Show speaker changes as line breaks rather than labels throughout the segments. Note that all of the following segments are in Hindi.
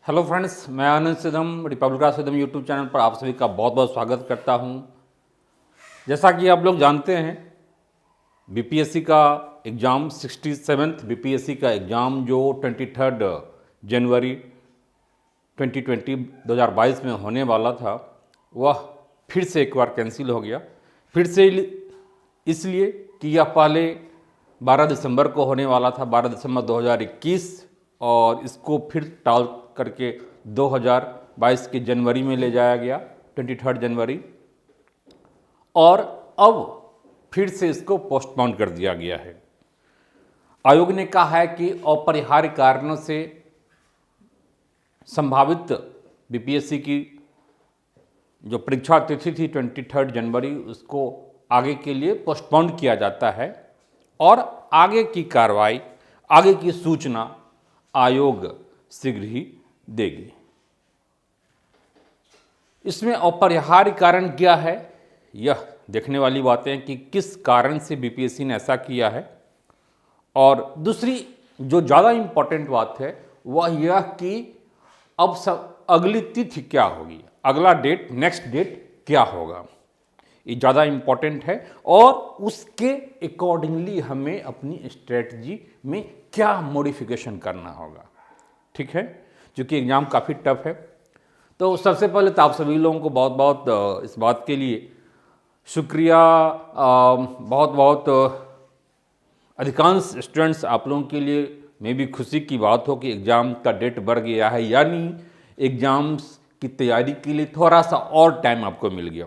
हेलो फ्रेंड्स, मैं आनंद सिद्धम रिपब्लिक राज सिद्धम यूट्यूब चैनल पर आप सभी का बहुत बहुत स्वागत करता हूं। जैसा कि आप लोग जानते हैं, बीपीएससी का एग्ज़ाम 67th बीपीएससी का एग्ज़ाम जो 23 जनवरी 2022 में होने वाला था, वह फिर से एक बार कैंसिल हो गया। फिर से इसलिए कि यह पहले 12 दिसंबर को होने वाला था, 12 दिसंबर 2021, और इसको फिर टाल करके 2022 के जनवरी में ले जाया गया, 23 जनवरी, और अब फिर से इसको पोस्टपोन कर दिया गया है। आयोग ने कहा है कि अपरिहार्य कारणों से संभावित बीपीएससी की जो परीक्षा तिथि थी 23 जनवरी, उसको आगे के लिए पोस्टपोन किया जाता है और आगे की कार्रवाई, आगे की सूचना आयोग शीघ्र ही देगी। इसमें अपरिहार्य कारण क्या है, यह देखने वाली बातें हैं कि किस कारण से बीपीएससी ने ऐसा किया है। और दूसरी जो ज़्यादा इम्पोर्टेंट बात है वह यह कि अब सब अगली तिथि क्या होगी, अगला डेट, नेक्स्ट डेट क्या होगा, ये ज़्यादा इम्पोर्टेंट है। और उसके अकॉर्डिंगली हमें अपनी स्ट्रेटजी में क्या मॉडिफिकेशन करना होगा। ठीक है, क्योंकि एग्ज़ाम काफ़ी टफ है। तो सबसे पहले तो आप सभी लोगों को बहुत बहुत इस बात के लिए शुक्रिया। बहुत बहुत अधिकांश स्टूडेंट्स, आप लोगों के लिए में भी खुशी की बात हो कि एग्ज़ाम का डेट बढ़ गया है, यानी एग्ज़ाम्स की तैयारी के लिए थोड़ा सा और टाइम आपको मिल गया।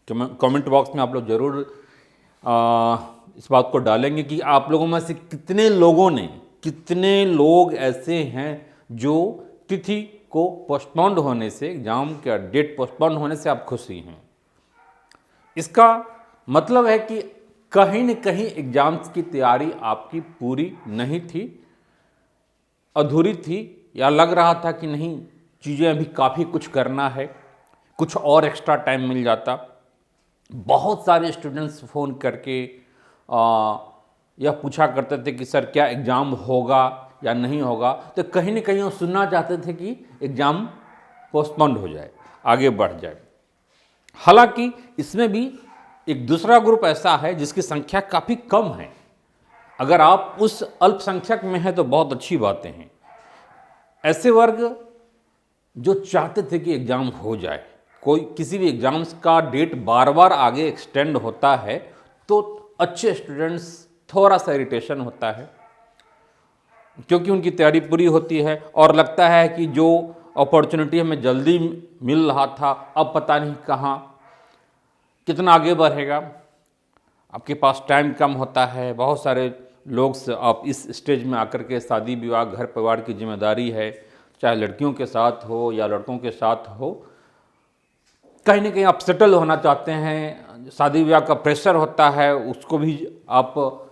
कमेंट बॉक्स में आप लोग ज़रूर इस बात को डालेंगे कि आप लोगों में से कितने लोग ऐसे हैं जो तिथि को पोस्टपोन्ड होने से, एग्ज़ाम का डेट पोस्टपोन्ड होने से आप खुशी हैं। इसका मतलब है कि कहीं न कहीं एग्ज़ाम्स की तैयारी आपकी पूरी नहीं थी, अधूरी थी, या लग रहा था कि नहीं, चीज़ें अभी काफ़ी कुछ करना है, कुछ और एक्स्ट्रा टाइम मिल जाता। बहुत सारे स्टूडेंट्स फ़ोन करके यह पूछा करते थे कि सर क्या एग्ज़ाम होगा या नहीं होगा। तो कहीं न कहीं वो सुनना चाहते थे कि एग्ज़ाम पोस्टपोन्ड हो जाए, आगे बढ़ जाए। हालांकि इसमें भी एक दूसरा ग्रुप ऐसा है जिसकी संख्या काफ़ी कम है। अगर आप उस अल्पसंख्यक में हैं तो बहुत अच्छी बातें हैं। ऐसे वर्ग जो चाहते थे कि एग्ज़ाम हो जाए, कोई किसी भी एग्ज़ाम्स का डेट बार बार आगे एक्सटेंड होता है तो अच्छे स्टूडेंट्स थोड़ा सा इरिटेशन होता है, क्योंकि उनकी तैयारी पूरी होती है और लगता है कि जो अपॉर्चुनिटी हमें जल्दी मिल रहा था अब पता नहीं कहाँ कितना आगे बढ़ेगा। आपके पास टाइम कम होता है। बहुत सारे लोग से आप इस स्टेज में आकर के शादी विवाह, घर परिवार की जिम्मेदारी है, चाहे लड़कियों के साथ हो या लड़कों के साथ हो, कहीं ना कहीं आप सेटल होना चाहते हैं। शादी ब्याह का प्रेशर होता है, उसको भी आप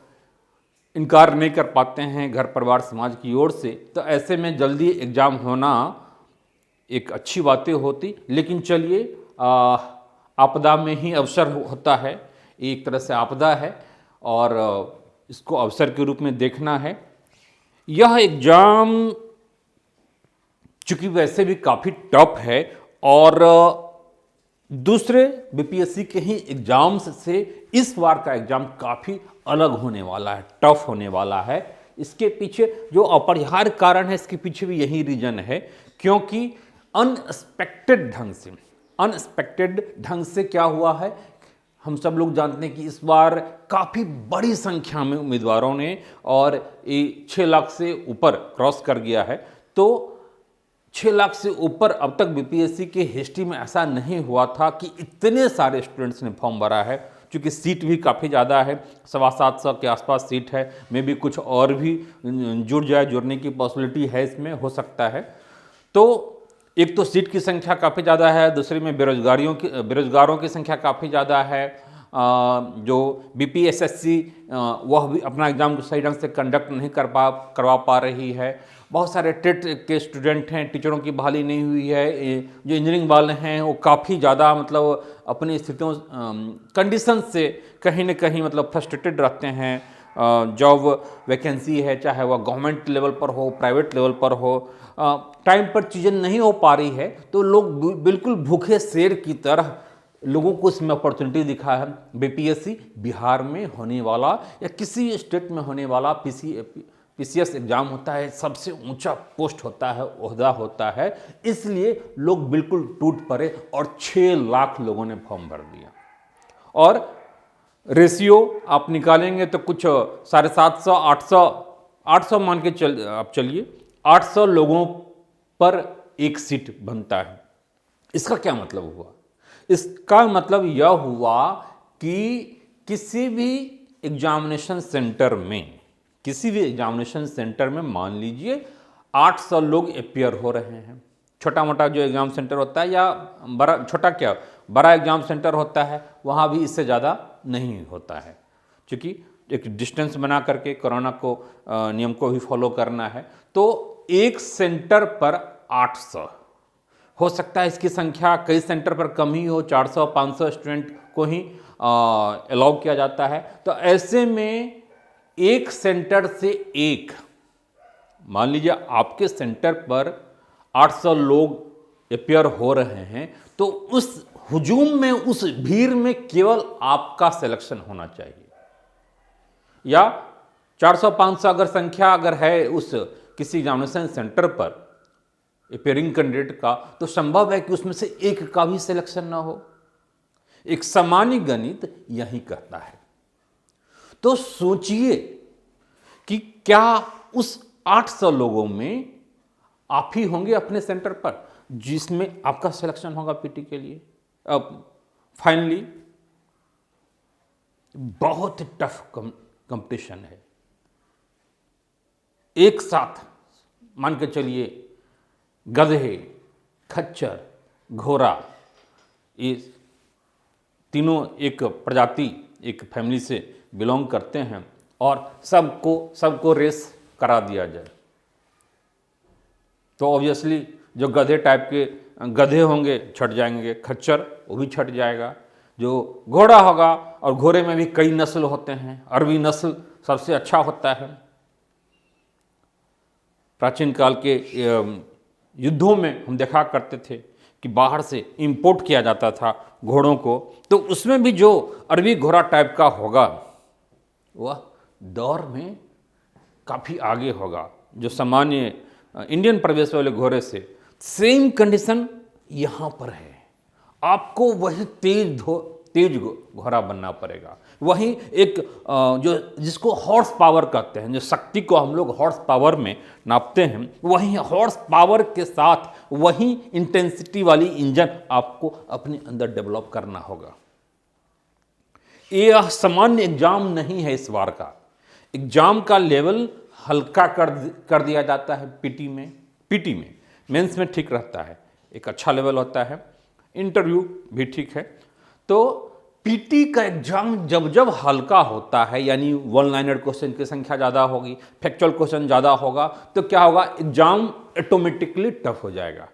इनकार नहीं कर पाते हैं घर परिवार समाज की ओर से। तो ऐसे में जल्दी एग्ज़ाम होना एक अच्छी बातें होती, लेकिन चलिए, आपदा में ही अवसर होता है। एक तरह से आपदा है और इसको अवसर के रूप में देखना है। यह एग्ज़ाम चूँकि वैसे भी काफ़ी टफ है और दूसरे बीपीएससी के ही एग्ज़ाम्स से इस बार का एग्ज़ाम काफ़ी अलग होने वाला है, टफ होने वाला है। इसके पीछे जो अपरिहार्य कारण है, इसके पीछे भी यही रीज़न है, क्योंकि अनएक्सपेक्टेड ढंग से क्या हुआ है, हम सब लोग जानते हैं कि इस बार काफ़ी बड़ी संख्या में उम्मीदवारों ने, और ये 6 लाख से ऊपर क्रॉस कर गया है। तो 6 लाख से ऊपर अब तक बीपीएससी के हिस्ट्री में ऐसा नहीं हुआ था कि इतने सारे स्टूडेंट्स ने फॉर्म भरा है। क्योंकि सीट भी काफ़ी ज़्यादा है, 750 के आसपास सीट है। मे भी कुछ और भी जुड़ने की पॉसिबिलिटी है, इसमें हो सकता है। तो एक तो सीट की संख्या काफ़ी ज़्यादा है, दूसरे में बेरोजगारों की संख्या काफ़ी ज़्यादा है। जो बीपीएसएससी वह भी अपना एग्ज़ाम सही ढंग से कंडक्ट नहीं करवा पा रही है। बहुत सारे टेट के स्टूडेंट हैं, टीचरों की बहाली नहीं हुई है। जो इंजीनियरिंग वाले हैं वो काफ़ी ज़्यादा अपनी स्थितियों कंडीशन से कहीं न कहीं फ्रस्ट्रेटेड रहते हैं। जॉब वैकेंसी है, चाहे वह गवर्नमेंट लेवल पर हो, प्राइवेट लेवल पर हो, टाइम पर चीज़ें नहीं हो पा रही है तो लोग बिल्कुल भूखे शेर की तरह लोगों को इसमें अपॉर्चुनिटी दिखा है। बीपीएससी बिहार में होने वाला या किसी स्टेट में होने वाला पीसीएस एग्जाम होता है, सबसे ऊंचा पोस्ट होता है, ओहदा होता है, इसलिए लोग बिल्कुल टूट पड़े और 6 लाख लोगों ने फॉर्म भर दिया। और रेशियो आप निकालेंगे तो कुछ 750 800 मान के आप चलिए 800 लोगों पर एक सीट बनता है। इसका क्या मतलब हुआ? इसका मतलब यह हुआ कि किसी भी एग्जामिनेशन सेंटर में मान लीजिए 800 लोग अपियर हो रहे हैं। छोटा मोटा जो एग्जाम सेंटर होता है या बड़ा एग्जाम सेंटर होता है, वहाँ भी इससे ज़्यादा नहीं होता है, क्योंकि एक डिस्टेंस बना करके कोरोना को नियम को भी फॉलो करना है। तो एक सेंटर पर 800 हो सकता है, इसकी संख्या कई सेंटर पर कम ही हो, 400-500 स्टूडेंट को ही अलाउ किया जाता है। तो ऐसे में एक सेंटर से मान लीजिए आपके सेंटर पर 800 लोग अपियर हो रहे हैं, तो उस हुजूम में, उस भीड़ में केवल आपका सिलेक्शन होना चाहिए। या 400-500 अगर है उस किसी एग्जामिनेशन सेंटर पर अपियरिंग कैंडिडेट का, तो संभव है कि उसमें से एक का भी सिलेक्शन ना हो। एक सामान्य गणित यही कहता है। तो सोचिए कि क्या उस 800 लोगों में आप ही होंगे अपने सेंटर पर जिसमें आपका सिलेक्शन होगा पीटी के लिए। अब फाइनली बहुत टफ कंपटीशन है। एक साथ मान के चलिए गधे, खच्चर, घोड़ा, ये तीनों एक प्रजाति, एक फैमिली से बिलोंग करते हैं और सबको रेस करा दिया जाए, तो ऑब्वियसली जो गधे टाइप के गधे होंगे छट जाएंगे, खच्चर वो भी छट जाएगा। जो घोड़ा होगा, और घोड़े में भी कई नस्ल होते हैं, अरबी नस्ल सबसे अच्छा होता है। प्राचीन काल के युद्धों में हम देखा करते थे कि बाहर से इंपोर्ट किया जाता था घोड़ों को, तो उसमें भी जो अरबी घोड़ा टाइप का होगा वह दौर में काफ़ी आगे होगा जो सामान्य इंडियन प्रवेश वाले घोड़े से। सेम कंडीशन यहाँ पर है, आपको वही तेज घोड़ा बनना पड़ेगा। वही एक जो जिसको हॉर्स पावर कहते हैं, जो शक्ति को हम लोग हॉर्स पावर में नापते हैं, वही हॉर्स पावर के साथ वही इंटेंसिटी वाली इंजन आपको अपने अंदर डेवलप करना होगा। यह सामान्य एग्जाम नहीं है। इस बार का एग्जाम का लेवल हल्का कर दिया जाता है पीटी में। मेंस में ठीक रहता है, एक अच्छा लेवल होता है, इंटरव्यू भी ठीक है। तो पीटी का एग्जाम जब हल्का होता है, यानी वन लाइनर क्वेश्चन की संख्या ज़्यादा होगी, फैक्चुअल क्वेश्चन ज़्यादा होगा, तो क्या होगा, एग्जाम ऑटोमेटिकली टफ हो जाएगा।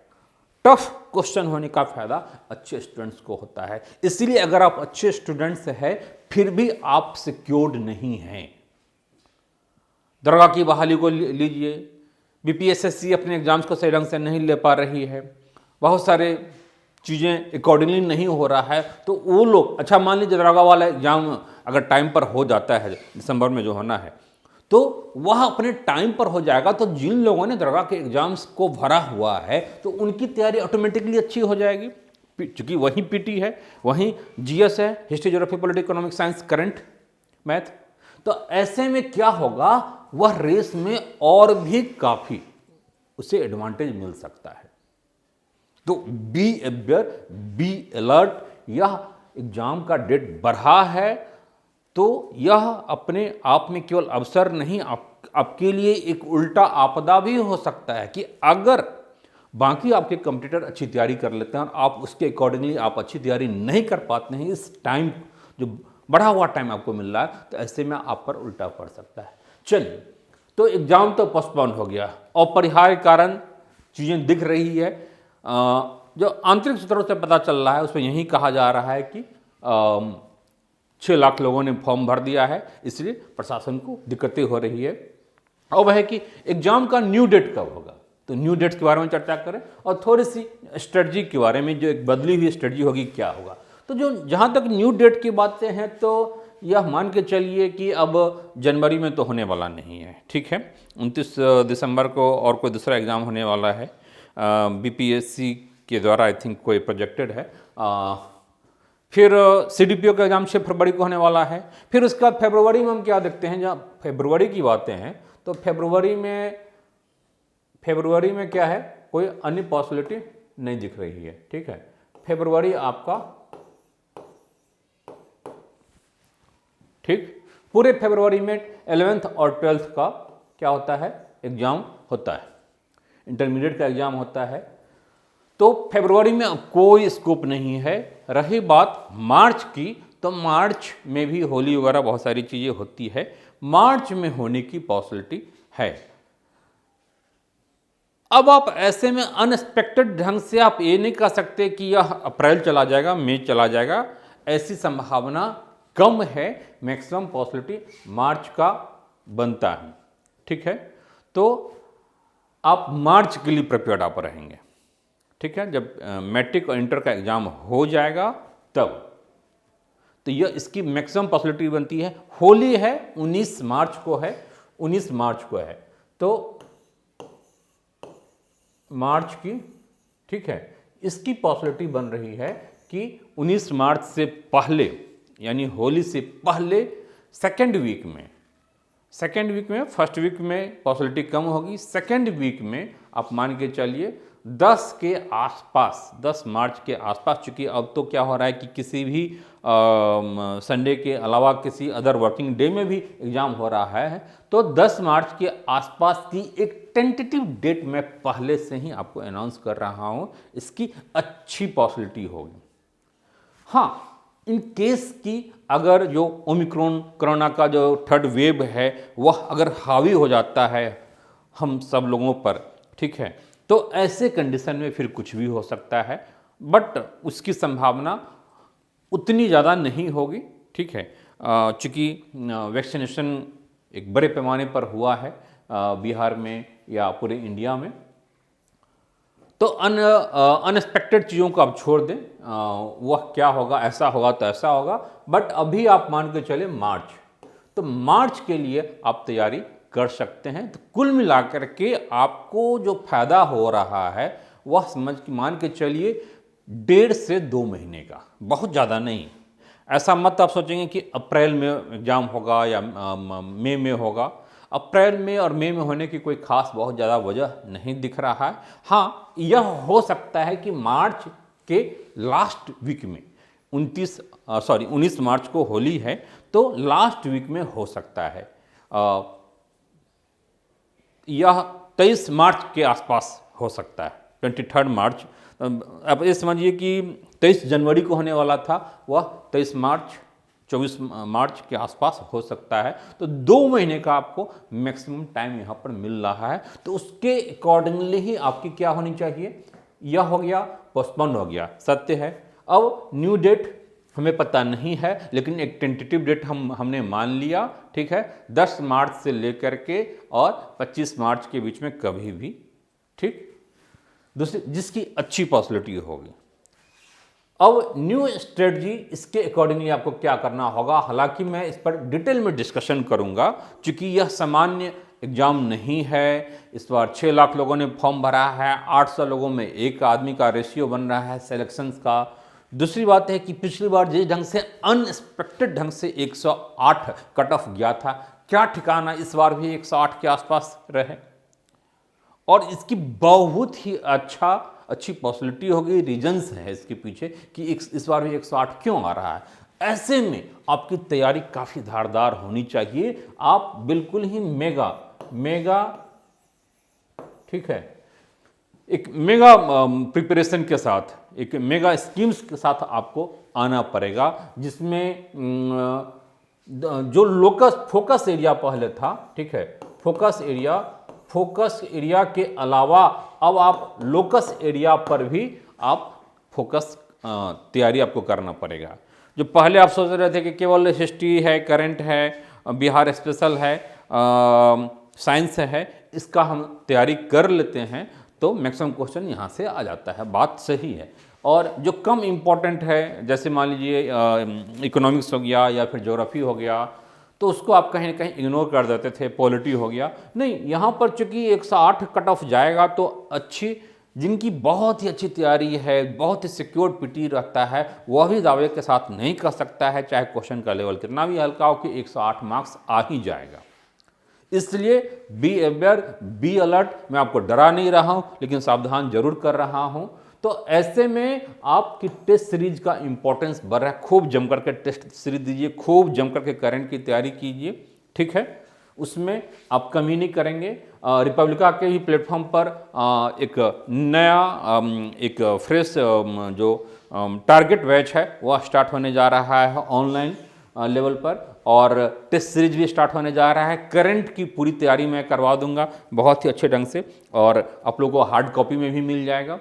टफ क्वेश्चन होने का फायदा अच्छे स्टूडेंट्स को होता है। इसलिए अगर आप अच्छे स्टूडेंट्स हैं फिर भी आप सिक्योर्ड नहीं हैं। दरोगा की बहाली को लीजिए, बीपीएसएससी अपने एग्जाम्स को सही ढंग से नहीं ले पा रही है, बहुत सारे चीज़ें अकॉर्डिंगली नहीं हो रहा है, तो वो लोग, अच्छा मान लीजिए दरोगा वाला एग्जाम अगर टाइम पर हो जाता है, दिसंबर में जो होना है, तो वह अपने टाइम पर हो जाएगा, तो जिन लोगों ने दरोगा के एग्जाम्स को भरा हुआ है तो उनकी तैयारी ऑटोमेटिकली अच्छी हो जाएगी, क्योंकि वही पीटी है, वही जीएस है, history, geography, politics, economic science, current math. तो ऐसे में क्या होगा, वह रेस में और भी काफ़ी उसे एडवांटेज मिल सकता है। तो बी अवेयर, बी अलर्ट। यह एग्जाम का डेट बढ़ा है तो यह अपने आप में केवल अवसर नहीं, आपके लिए एक उल्टा आपदा भी हो सकता है कि अगर बाकी आपके कंपटीटर अच्छी तैयारी कर लेते हैं और आप उसके अकॉर्डिंगली आप अच्छी तैयारी नहीं कर पाते हैं, इस टाइम जो बढ़ा हुआ टाइम आपको मिल रहा है, तो ऐसे में आप पर उल्टा पड़ सकता है। चलिए, तो एग्जाम तो पोस्टपोन हो गया, अपरिहार्य कारण चीज़ें दिख रही है। जो आंतरिक सूत्रों से पता चल रहा है उसमें यही कहा जा रहा है कि 6 लाख लोगों ने फॉर्म भर दिया है, इसलिए प्रशासन को दिक्कतें हो रही है। अब है कि एग्जाम का न्यू डेट कब होगा, तो न्यू डेट्स के बारे में चर्चा करें और थोड़ी सी स्ट्रेटजी के बारे में, जो एक बदली हुई स्ट्रेटजी होगी क्या होगा। तो जो जहाँ तक न्यू डेट की बातें हैं, तो यह मान के चलिए कि अब जनवरी में तो होने वाला नहीं है, ठीक है। 29 दिसंबर को और कोई दूसरा एग्ज़ाम होने वाला है, बीपीएससी के द्वारा आई थिंक कोई प्रोजेक्टेड है। फिर सीडीपीओ का एग्जाम 6 फरवरी को होने वाला है। फिर उसका फरवरी में हम क्या देखते हैं, जहाँ फरवरी की बातें हैं, तो फरवरी में क्या है, कोई अन्य पॉसिबिलिटी नहीं दिख रही है, ठीक है। फरवरी आपका, ठीक, पूरे फरवरी में 11th और 12th का क्या होता है, एग्जाम होता है, इंटरमीडिएट का एग्जाम होता है। तो फरवरी में कोई स्कोप नहीं है। रही बात मार्च की, तो मार्च में भी होली वगैरह बहुत सारी चीज़ें होती है, मार्च में होने की पॉसिबिलिटी है। अब आप ऐसे में अनएक्सपेक्टेड ढंग से आप ये नहीं कह सकते कि यह अप्रैल चला जाएगा, मई चला जाएगा, ऐसी संभावना कम है। मैक्सिमम पॉसिबिलिटी मार्च का बनता है, ठीक है। तो आप मार्च के लिए प्रिपेयर्ड आप रहेंगे, ठीक है। जब मैट्रिक और इंटर का एग्जाम हो जाएगा तब, तो यह इसकी मैक्सिमम पॉसिबिलिटी बनती है। होली है 19 मार्च को है, 19 मार्च को है, तो मार्च की, ठीक है, इसकी पॉसिबिलिटी बन रही है कि 19 मार्च से पहले, यानी होली से पहले सेकेंड वीक में, फर्स्ट वीक में पॉसिबिलिटी कम होगी, सेकेंड वीक में आप मान के चलिए 10 के आसपास, 10 मार्च के आसपास, चूँकि अब तो क्या हो रहा है कि किसी भी संडे के अलावा किसी अदर वर्किंग डे में भी एग्ज़ाम हो रहा है, तो 10 मार्च के आसपास की एक टेंटेटिव डेट मैं पहले से ही आपको अनाउंस कर रहा हूँ, इसकी अच्छी पॉसिबिलिटी होगी। हाँ, इन केस की अगर जो ओमिक्रॉन कोरोना का जो थर्ड वेव है वह अगर हावी हो जाता है हम सब लोगों पर, ठीक है, तो ऐसे कंडीशन में फिर कुछ भी हो सकता है, बट उसकी संभावना उतनी ज़्यादा नहीं होगी, ठीक है। चूँकि वैक्सीनेशन एक बड़े पैमाने पर हुआ है बिहार में या पूरे इंडिया में, तो अनएक्सपेक्टेड चीज़ों को आप छोड़ दें, वह क्या होगा, ऐसा होगा तो ऐसा होगा, बट अभी आप मान के चले मार्च, तो मार्च के लिए आप तैयारी कर सकते हैं। तो कुल मिलाकर के आपको जो फायदा हो रहा है वह मान के चलिए 1.5 से 2 महीने का, बहुत ज़्यादा नहीं। ऐसा मत आप सोचेंगे कि अप्रैल में एग्जाम होगा या मई में होगा। अप्रैल में और मई में होने की कोई खास बहुत ज़्यादा वजह नहीं दिख रहा है। हाँ, यह हो सकता है कि मार्च के लास्ट वीक में 19 मार्च को होली है, तो लास्ट वीक में हो सकता है, यह 23 मार्च के आसपास हो सकता है, 23 मार्च। अब ये समझिए कि 23 जनवरी को होने वाला था, वह 23 मार्च 24 मार्च के आसपास हो सकता है। तो 2 महीने का आपको मैक्सिमम टाइम यहाँ पर मिल रहा है, तो उसके अकॉर्डिंगली ही आपकी क्या होनी चाहिए, यह हो गया पोस्टपोन हो गया, सत्य है। अब न्यू डेट हमें पता नहीं है, लेकिन एक टेंटेटिव डेट हमने मान लिया, ठीक है, 10 मार्च से लेकर के और 25 मार्च के बीच में कभी भी, ठीक, दूसरी जिसकी अच्छी पॉसिबिलिटी होगी। अब न्यू स्ट्रेटजी, इसके अकॉर्डिंगली आपको क्या करना होगा, हालांकि मैं इस पर डिटेल में डिस्कशन करूंगा, क्योंकि यह सामान्य एग्जाम नहीं है। इस बार 6 लाख लोगों ने फॉर्म भरा है, 800 लोगों में एक आदमी का रेशियो बन रहा है सिलेक्शंस का। दूसरी बात है कि पिछली बार जिस ढंग से अनएक्सपेक्टेड ढंग से 108 कट ऑफ गया था, क्या ठिकाना इस बार भी 108 के आसपास रहे, और इसकी बहुत ही अच्छी पॉसिबिलिटी होगी। रीजंस है इसके पीछे कि इस बार भी 108 क्यों आ रहा है। ऐसे में आपकी तैयारी काफ़ी धारदार होनी चाहिए। आप बिल्कुल ही मेगा, ठीक है, एक मेगा प्रिपरेशन के साथ, एक मेगा स्कीम्स के साथ आपको आना पड़ेगा, जिसमें जो फोकस एरिया पहले था, ठीक है, फोकस एरिया के अलावा अब आप लोकस एरिया पर भी आप फोकस तैयारी आपको करना पड़ेगा। जो पहले आप सोच रहे थे कि केवल हिस्ट्री है, करंट है, बिहार स्पेशल है, साइंस है, इसका हम तैयारी कर लेते हैं तो मैक्सिमम क्वेश्चन यहाँ से आ जाता है, बात सही है। और जो कम इम्पॉर्टेंट है, जैसे मान लीजिए इकोनॉमिक्स हो गया या फिर ज्योग्राफी हो गया, तो उसको आप कहीं ना कहीं इग्नोर कर देते थे, पॉलिटी हो गया, नहीं यहाँ पर चूंकि 108 कट ऑफ जाएगा तो अच्छी, जिनकी बहुत ही अच्छी तैयारी है, बहुत ही सिक्योर पीटी रहता है, वह भी दावे के साथ नहीं कर सकता है, चाहे क्वेश्चन का लेवल कितना भी हल्का हो, कि 108 मार्क्स आ ही जाएगा। इसलिए बी अवेयर, बी अलर्ट, मैं आपको डरा नहीं रहा हूं लेकिन सावधान जरूर कर रहा हूं। तो ऐसे में आपकी टेस्ट सीरीज का इंपॉर्टेंस बढ़ रहा है, खूब जम करके टेस्ट सीरीज दीजिए, खूब जम करके करंट की तैयारी कीजिए, ठीक है, उसमें आप कमी नहीं करेंगे। रिपब्लिका के ही प्लेटफॉर्म पर एक नया एक फ्रेश जो टारगेट बैच है वह स्टार्ट होने जा रहा है ऑनलाइन लेवल पर, और टेस्ट सीरीज भी स्टार्ट होने जा रहा है। करंट की पूरी तैयारी मैं करवा दूंगा बहुत ही अच्छे ढंग से, और आप लोगों को हार्ड कॉपी में भी मिल जाएगा।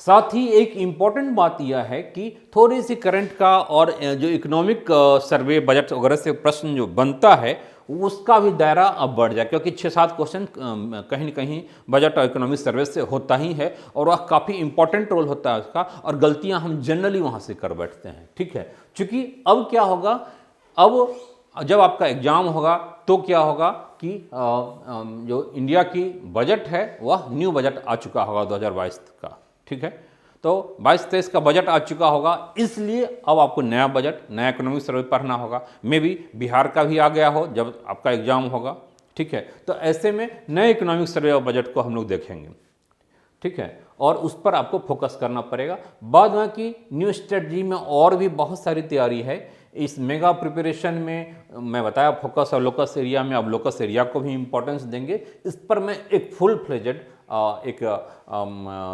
साथ ही एक इम्पॉर्टेंट बात यह है कि थोड़ी सी करंट का और जो इकोनॉमिक सर्वे बजट वगैरह से प्रश्न जो बनता है उसका भी दायरा अब बढ़ जाए, क्योंकि 6-7 क्वेश्चन कहीं न कहीं बजट और इकोनॉमिक सर्वे से होता ही है, और वह काफ़ी इंपॉर्टेंट रोल होता है उसका, और गलतियां हम जनरली वहाँ से कर बैठते हैं, ठीक है। क्योंकि अब क्या होगा, अब जब आपका एग्जाम होगा तो क्या होगा कि जो इंडिया की बजट है वह न्यू बजट आ चुका होगा 2022 का, ठीक है, तो 22-23 का बजट आ चुका होगा, इसलिए अब आपको नया बजट, नया इकोनॉमिक सर्वे पढ़ना होगा। मे भी बिहार का भी आ गया हो जब आपका एग्जाम होगा, ठीक है, तो ऐसे में नए इकोनॉमिक सर्वे और बजट को हम लोग देखेंगे, ठीक है, और उस पर आपको फोकस करना पड़ेगा। बाद में की न्यू स्ट्रेटजी में और भी बहुत सारी तैयारी है। इस मेगा प्रिपरेशन में मैं बताया फोकस और लोकस एरिया में, अब लोकस एरिया को भी इम्पोर्टेंस देंगे। इस पर मैं एक फुल फ्लेजेड एक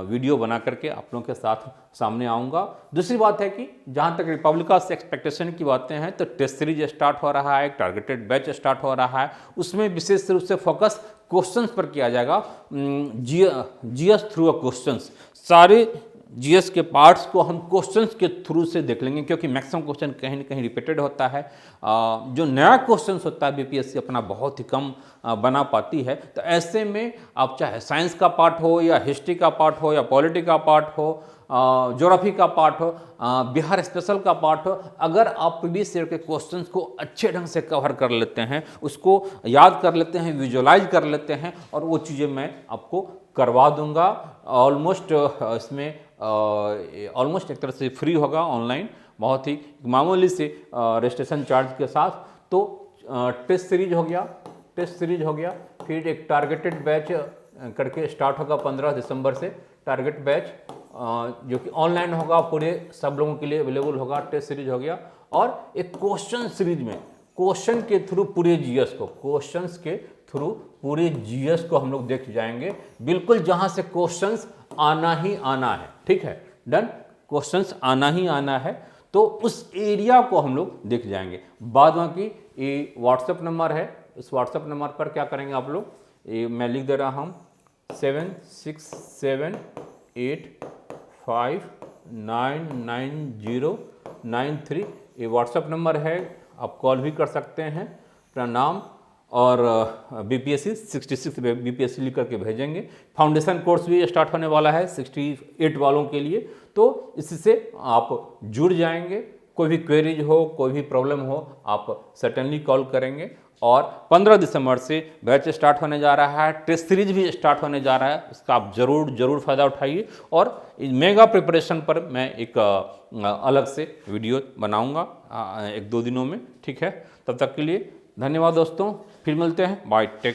वीडियो बना करके आप लोगों के साथ सामने आऊँगा। दूसरी बात है कि जहाँ तक रिपब्लिका से एक्सपेक्टेशन की बातें हैं, तो टेस्ट सीरीज स्टार्ट हो रहा है, टारगेटेड बैच स्टार्ट हो रहा है, उसमें विशेष रूप से फोकस क्वेश्चंस पर किया जाएगा। जीएस थ्रू क्वेश्चंस, सारे जीएस के पार्ट्स को हम क्वेश्चंस के थ्रू से देख लेंगे, क्योंकि मैक्सिमम क्वेश्चन कहीं ना कहीं रिपीटेड होता है। जो नया क्वेश्चंस होता है बीपीएससी अपना बहुत ही कम बना पाती है। तो ऐसे में आप चाहे साइंस का पार्ट हो या हिस्ट्री का पार्ट हो या पॉलिटी का पार्ट हो, ज्योग्राफी का पार्ट हो, बिहार स्पेशल का पार्ट हो, अगर आप प्रीवियस ईयर के क्वेश्चंस को अच्छे ढंग से कवर कर लेते हैं, उसको याद कर लेते हैं, विजुअलाइज कर लेते हैं, और वो चीज़ें मैं आपको करवा दूंगा। ऑलमोस्ट इसमें ऑलमोस्ट एक तरह से फ्री होगा ऑनलाइन, बहुत ही मामूली से रजिस्ट्रेशन चार्ज के साथ। तो टेस्ट सीरीज हो गया, टेस्ट सीरीज हो गया, फिर एक टारगेटेड बैच करके स्टार्ट होगा 15 दिसंबर से, टारगेट बैच जो कि ऑनलाइन होगा, पूरे सब लोगों के लिए अवेलेबल होगा। टेस्ट सीरीज हो गया, और एक क्वेश्चन सीरीज में क्वेश्चन के थ्रू पूरे जीएस को, क्वेश्चंस के थ्रू पूरे जीएस को हम लोग देख जाएंगे, बिल्कुल जहां से क्वेश्चंस आना ही आना है, ठीक है, डन, क्वेश्चंस आना ही आना है, तो उस एरिया को हम लोग देख जाएंगे। बाद में की ये व्हाट्सएप नंबर है, इस व्हाट्सएप नंबर पर क्या करेंगे आप लोग, ये मैं लिख दे रहा हूँ 7678599093, ये व्हाट्सएप नंबर है, आप कॉल भी कर सकते हैं, अपना नाम और बीपीएससी 66 बीपीएससी लिख करके भेजेंगे। फाउंडेशन कोर्स भी स्टार्ट होने वाला है 68 वालों के लिए, तो इससे आप जुड़ जाएंगे। कोई भी क्वेरीज हो, कोई भी प्रॉब्लम हो, आप सर्टेनली कॉल करेंगे। और 15 दिसंबर से बैच स्टार्ट होने जा रहा है, टेस्ट सीरीज भी स्टार्ट होने जा रहा है, इसका आप जरूर फ़ायदा उठाइए। और मेगा प्रिपरेशन पर मैं एक अलग से वीडियो बनाऊंगा 1-2 दिनों में, ठीक है। तब तक के लिए धन्यवाद दोस्तों, फिर मिलते हैं, बाय, टेक।